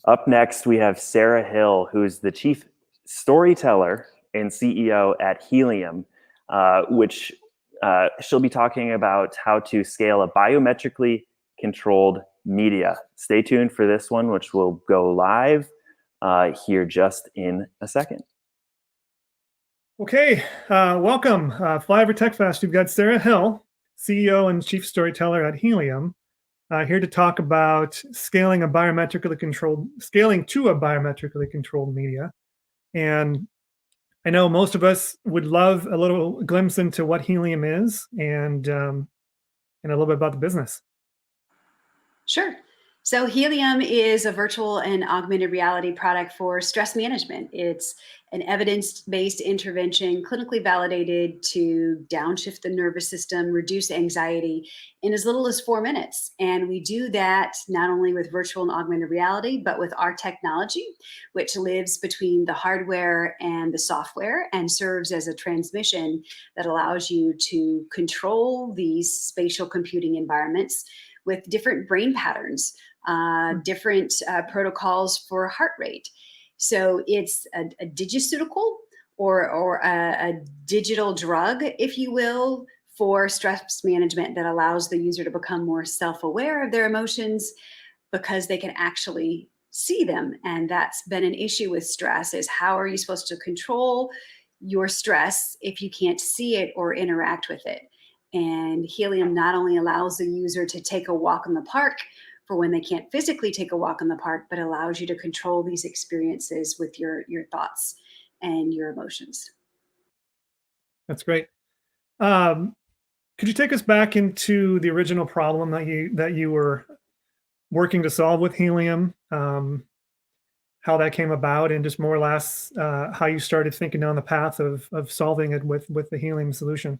Up next, we have Sarah Hill, who's the Chief Storyteller and CEO at Healium, which she'll be talking about how to scale a biometrically controlled media. Stay tuned for this one, which will go live here just in a second. Okay, welcome. Flyover TechFest. We've got Sarah Hill, CEO and Chief Storyteller at Healium, here to talk about scaling to a biometrically controlled media. And I know most of us would love a little glimpse into what Healium is and a little bit about the business. Sure. So Healium is a virtual and augmented reality product for stress management. It's an evidence-based intervention, clinically validated to downshift the nervous system, reduce anxiety in as little as 4 minutes. And we do that not only with virtual and augmented reality, but with our technology, which lives between the hardware and the software and serves as a transmission that allows you to control these spatial computing environments with different brain patterns, different protocols for heart rate. So it's a digiceutical or a digital drug, if you will, for stress management that allows the user to become more self-aware of their emotions because they can actually see them. And that's been an issue with stress, is how are you supposed to control your stress if you can't see it or interact with it? And Healium not only allows the user to take a walk in the park for when they can't physically take a walk in the park, but allows you to control these experiences with your thoughts and your emotions. That's great. Could you take us back into the original problem that you were working to solve with Healium, how that came about, and just more or less how you started thinking down the path of solving it with the Healium solution?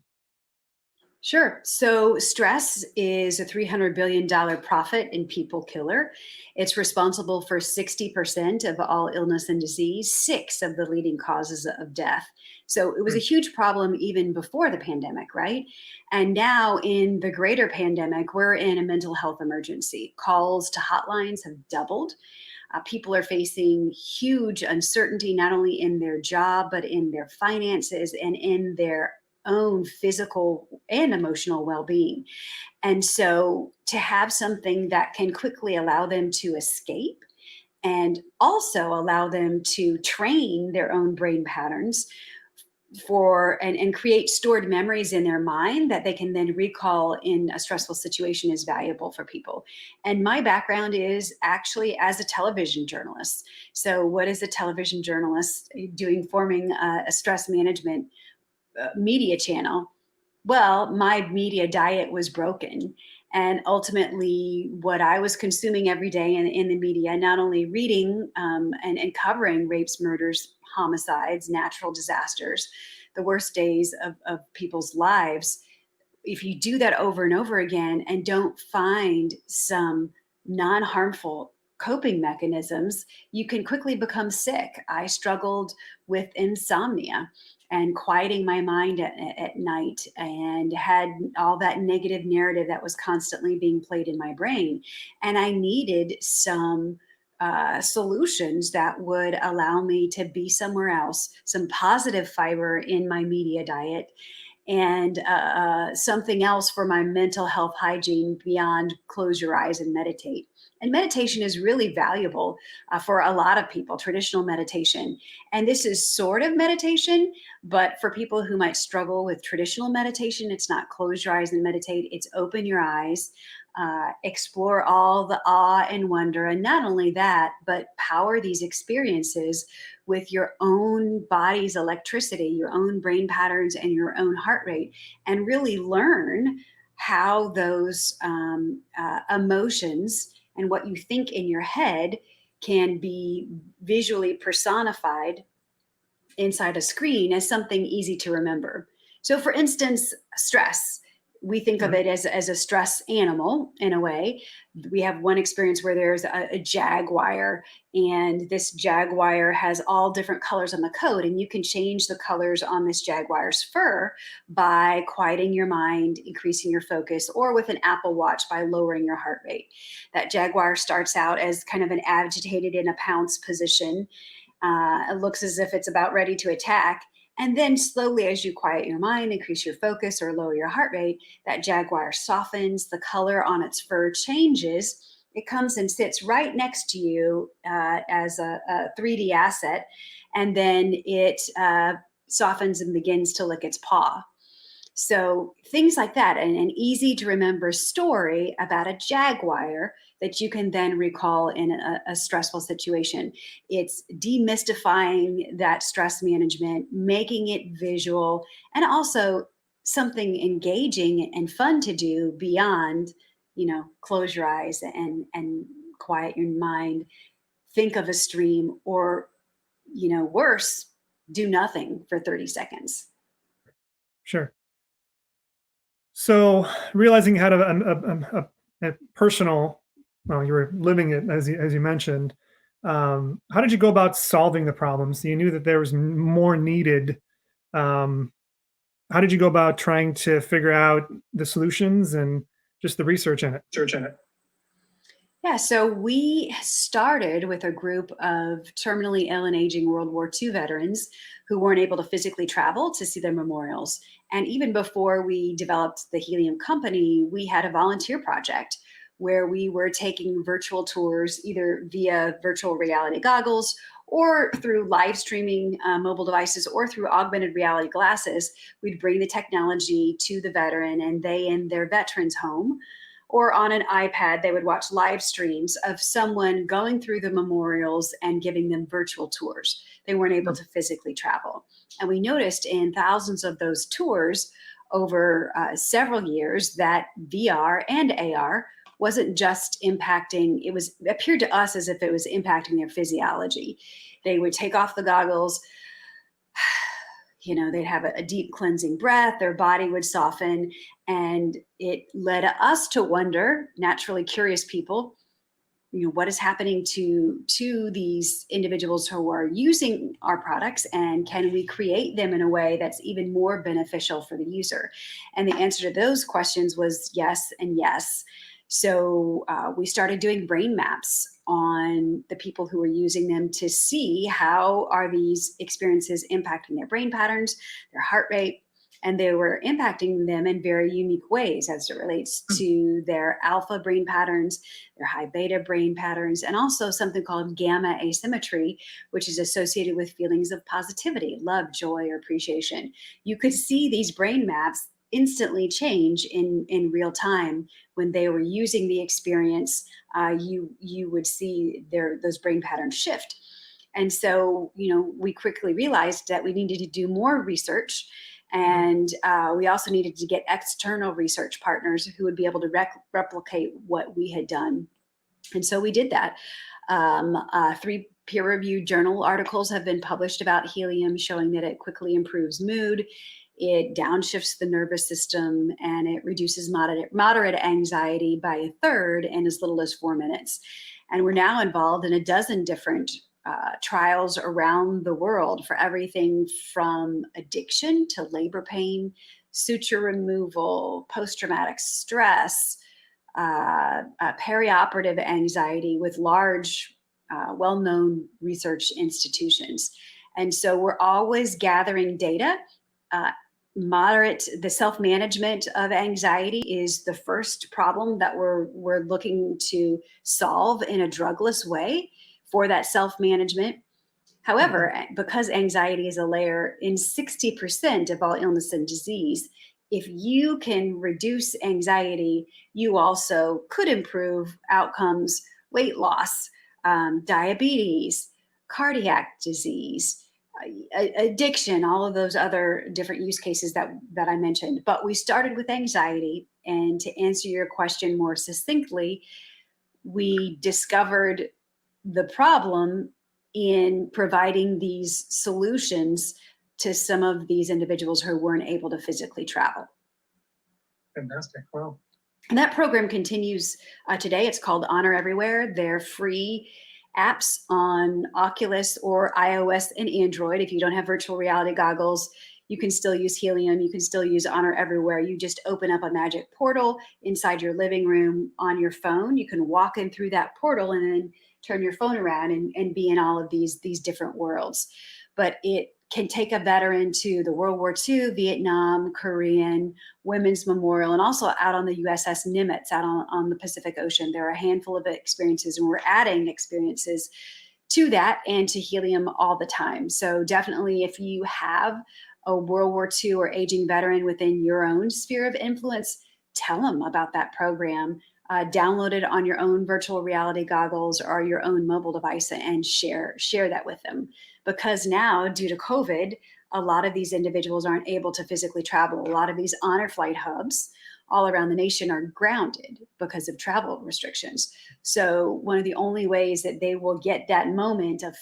Sure. So stress is a $300 billion profit and people killer. It's responsible for 60% of all illness and disease, 6 of the leading causes of death. So it was a huge problem even before the pandemic, right? And now in the greater pandemic, we're in a mental health emergency. Calls to hotlines have doubled. People are facing huge uncertainty, not only in their job, but in their finances and in their own physical and emotional well-being. And so to have something that can quickly allow them to escape and also allow them to train their own brain patterns and create stored memories in their mind that they can then recall in a stressful situation is valuable for people. And my background is actually as a television journalist. So what is a television journalist doing, forming a stress management media channel? Well, my media diet was broken. And ultimately, what I was consuming every day in the media, not only reading and covering rapes, murders, homicides, natural disasters, the worst days of people's lives, if you do that over and over again and don't find some non-harmful coping mechanisms, you can quickly become sick. I struggled with insomnia and quieting my mind at night, and had all that negative narrative that was constantly being played in my brain. And I needed some solutions that would allow me to be somewhere else, some positive fiber in my media diet, and something else for my mental health hygiene beyond close your eyes and meditate. And meditation is really valuable for a lot of people, traditional meditation. And this is sort of meditation, but for people who might struggle with traditional meditation, it's not close your eyes and meditate, it's open your eyes, explore all the awe and wonder. And not only that, but power these experiences with your own body's electricity, your own brain patterns, and your own heart rate, and really learn how those emotions and what you think in your head can be visually personified inside a screen as something easy to remember. So for instance, stress. we think of it as a stress animal in a way. We have one experience where there's a jaguar, and this jaguar has all different colors on the coat, and you can change the colors on this jaguar's fur by quieting your mind, increasing your focus, or with an Apple Watch by lowering your heart rate. That jaguar starts out as kind of an agitated in a pounce position. It looks as if it's about ready to attack. And then slowly, as you quiet your mind, increase your focus, or lower your heart rate, that jaguar softens, the color on its fur changes. It comes and sits right next to you as a 3D asset, and then it softens and begins to lick its paw. So things like that, and an easy to remember story about a jaguar that you can then recall in a stressful situation. It's demystifying that stress management, making it visual, and also something engaging and fun to do beyond, close your eyes and quiet your mind, think of a stream, or, worse, do nothing for 30 seconds. Sure. So realizing you had a personal, well, you were living it as you mentioned. How did you go about solving the problems? You knew that there was more needed. How did you go about trying to figure out the solutions and just the research in it? Yeah, so we started with a group of terminally ill and aging World War II veterans who weren't able to physically travel to see their memorials. And even before we developed the Helium company, we had a volunteer project where we were taking virtual tours, either via virtual reality goggles or through live streaming mobile devices or through augmented reality glasses. We'd bring the technology to the veteran, and they in their veteran's home or on an iPad, they would watch live streams of someone going through the memorials and giving them virtual tours. They weren't able to physically travel. And we noticed in thousands of those tours over several years that VR and AR wasn't just impacting, it appeared to us as if it was impacting their physiology. They would take off the goggles, they'd have a deep cleansing breath, their body would soften, and it led us to wonder, naturally curious people, what is happening to these individuals who are using our products, and can we create them in a way that's even more beneficial for the user? And the answer to those questions was yes and yes. So we started doing brain maps on the people who were using them to see how are these experiences impacting their brain patterns, their heart rate, and they were impacting them in very unique ways as it relates to their alpha brain patterns, their high beta brain patterns, and also something called gamma asymmetry, which is associated with feelings of positivity, love, joy, or appreciation. You could see these brain maps instantly change in real time. When they were using the experience, you would see those brain patterns shift. And so, we quickly realized that we needed to do more research, and we also needed to get external research partners who would be able to replicate what we had done. And so we did that. 3 peer-reviewed journal articles have been published about helium, showing that it quickly improves mood, it downshifts the nervous system, and it reduces moderate anxiety by a third in as little as 4 minutes. And we're now involved in a dozen different trials around the world for everything from addiction to labor pain, suture removal, post-traumatic stress, perioperative anxiety with large, well-known research institutions. And so we're always gathering data. The self-management of anxiety is the first problem that we're looking to solve in a drugless way for that self-management. However, because anxiety is a layer in 60% of all illness and disease, if you can reduce anxiety, you also could improve outcomes, weight loss, diabetes, cardiac disease, addiction, all of those other different use cases that I mentioned. But we started with anxiety, and to answer your question more succinctly, we discovered the problem in providing these solutions to some of these individuals who weren't able to physically travel. Fantastic. Wow. And that program continues today. It's called Honor Everywhere. They're free apps on Oculus or iOS and Android. If you don't have virtual reality goggles, you can still use Helium. You can still use Honor Everywhere. You just open up a magic portal inside your living room on your phone. You can walk in through that portal and then turn your phone around and be in all of these different worlds. But it can take a veteran to the World War II, Vietnam, Korean, Women's Memorial, and also out on the USS Nimitz out on the Pacific Ocean. There are a handful of experiences, and we're adding experiences to that and to Helium all the time. So definitely, if you have a World War II or aging veteran within your own sphere of influence, tell them about that program. Download it on your own virtual reality goggles or your own mobile device and share that with them. Because now, due to COVID, a lot of these individuals aren't able to physically travel. A lot of these honor flight hubs all around the nation are grounded because of travel restrictions. So one of the only ways that they will get that moment of